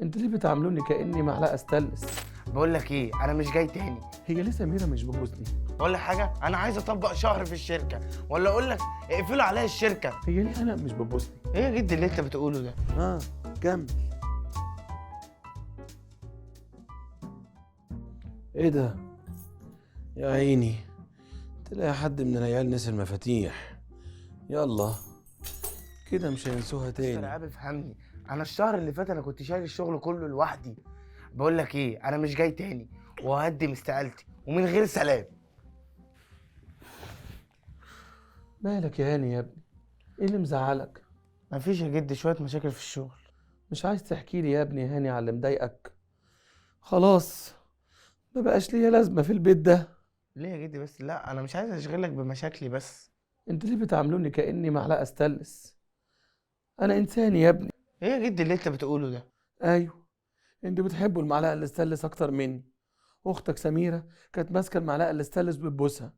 انتوا ليه بتعاملوني كاني معلقه ستانلس؟ بقول لك ايه، انا مش جاي تاني. هي ليه سميره مش بتبوسني؟ اقول لك حاجه، انا عايز اطبق شهر في الشركه، ولا اقول لك اقفلوا عليا الشركه. هي ليه انا مش بتبوسني؟ ايه يا جدي اللي انت بتقوله ده؟ كمل. ايه ده يا عيني؟ تلاقي حد من العيال نسي المفاتيح. يلا كده مش هينسوها مستر تاني. عابد فهمني، انا الشهر اللي فات انا كنت شايل الشغل كله لوحدي. بقول لك ايه، انا مش جاي تاني وهقدم استقالتي ومن غير سلام. مالك يا هاني يا ابني؟ ايه اللي مزعلك؟ مفيش يا جدي، شويه مشاكل في الشغل. مش عايز تحكي لي يا ابني يا هاني على اللي مضايقك؟ خلاص ما بقاش ليا لازمه في البيت ده. ليه يا جدي بس؟ لا انا مش عايز اشغلك بمشاكلي بس. انتوا ليه بتعاملوني كاني معلقه ستانلس؟ انا انسان يا ابني. ايه يا جدي اللي انت بتقوله ده؟ ايوه، انتوا بتحبوا المعلقه الستانلس اكتر مني. اختك سميره كانت ماسكه المعلقه الستانلس بتبوسها.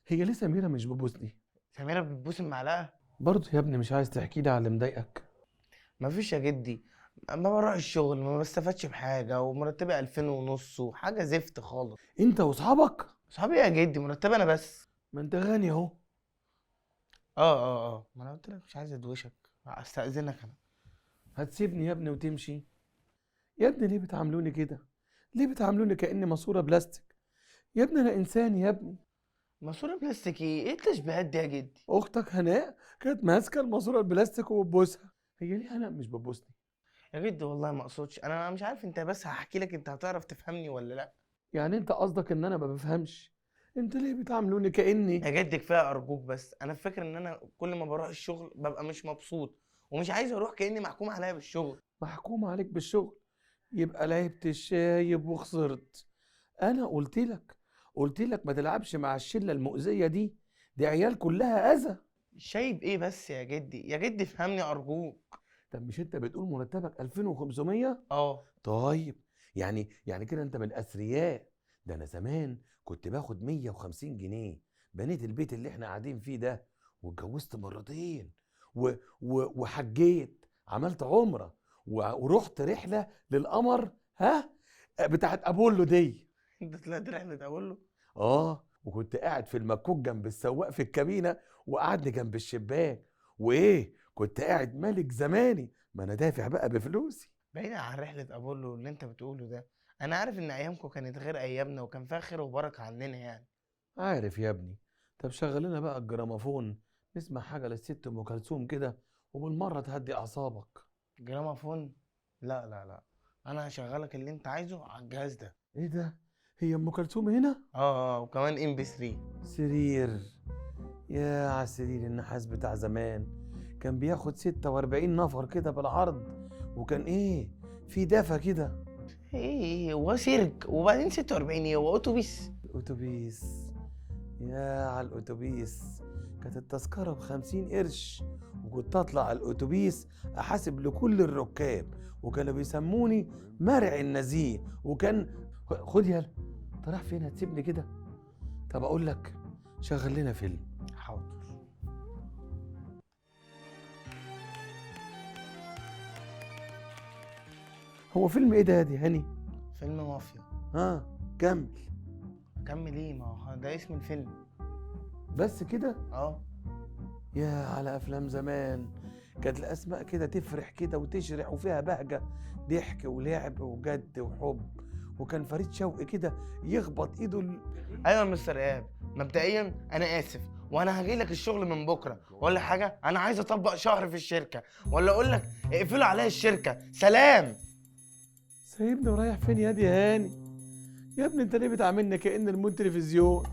هي ليه سميره مش بتبوسني؟ سميرة بتبوس المعلقه؟ برضه يا ابني مش عايز تحكي لي على اللي مضايقك؟ مفيش يا جدي، ما بروح الشغل ما بستفادش بحاجه، ومرتبي 2000 ونص وحاجه زفت خالص. انت واصحابك؟ صحابي إيه يا جدي؟ مرتبي انا بس. ما انت غني اهو. ما انا قلت لك مش عايز ادوشك، استأذنك انا. هتسيبني يا ابني وتمشي؟ يا ابني ليه بتعاملوني كده؟ ليه بتعاملوني كاني ماسوره بلاستيك؟ يا ابني انا انسان يا ابني. ماسوره بلاستيكي؟ ايه التشبيهات دي يا جدي؟ اختك هناء كانت ماسكه الماسوره البلاستيك وبتبوسها. هي ليه هناء مش بتبوسني؟ يا جدي والله ما اقصدش، انا مش عارف انت، بس هحكي لك انت هتعرف تفهمني ولا لا. يعني انت قصدك ان انا ما بفهمش؟ انت ليه بتعاملوني كاني؟ يا جدي كفايه ارجوك، بس انا فاكر ان انا كل ما بروح الشغل ببقى مش مبسوط، ومش عايز اروح كاني محكوم عليا بالشغل. محكوم عليك بالشغل؟ يبقى لعبت الشايب وخسرت. انا قلت لك ما تلعبش مع الشله المؤذيه دي. دي عيال كلها اذى. شايب ايه بس يا جدي؟ يا جدي افهمني ارجوك. طب مش انت بتقول مرتبك 2500؟ اه. طيب، يعني كده انت من الاثرياء. ده انا زمان كنت باخد 150 جنيه. بنيت البيت اللي احنا قاعدين فيه ده، واتجوزت مرتين، وحجيت، عملت عمره، ورحت رحله للقمر، ها، بتاعت ابولو دي. انت طلعت رحله اقول له؟ وكنت قاعد في المكوك جنب السواق في الكابينه، وقعدني جنب الشباك. وايه، كنت قاعد ملك زماني، ما انا دافع بقى بفلوسي. بعيدا عن رحله ابولو اللي انت بتقوله ده، انا عارف ان ايامكم كانت غير ايامنا وكان فيها خير وبركه عننا يعني. عارف يا ابني. طب شغل لنا بقى الجراموفون، نسمع حاجه للست ام كلثوم كده، وبالمره تهدي اعصابك. جرامافون؟ لا لا لا، انا هشغلك اللي انت عايزه على الجهاز ده. ايه ده؟ هي ام كلثوم هنا؟ وكمان ام بي 3. سرير. يا على السرير النحاس بتاع زمان، كان بياخد 46 نفر كده بالعرض، وكان ايه، في دفى كده. ايه هو سيرك؟ وبعدين 46 ايه، هو اتوبيس؟ الاتوبيس. يا على الاتوبيس، كانت التذكرة ب50 قرش، وكنت اطلع الاتوبيس احاسب لكل الركاب، وكانوا بيسموني مرع النزيه. وكان خد يلا، انت رايح فين؟ هتسيبني كده؟ طب اقول لك، شغل لنا فيلم. حاضر. هو فيلم ايه ده يا دي هاني؟ فيلم مافيا. كمل. كمل ايه؟ ما هو ده اسم الفيلم. بس كده؟ اه. يا على افلام زمان، كانت الاسماء كده تفرح كده وتشرح وفيها بهجه، ضحك ولعب وجد وحب. وكان فريد شوقي كده يخبط ايده ايوه يا مستر ايهاب، مبدئيا انا اسف، وانا هجي لك الشغل من بكره. ولا حاجه، انا عايز اطبق شهر في الشركه، ولا اقول لك اقفلوا عليا الشركه. سلام. سايبني ورايح فين يا دي هاني؟ يا ابني انت ليه بتعاملني كأن المون تلفزيون؟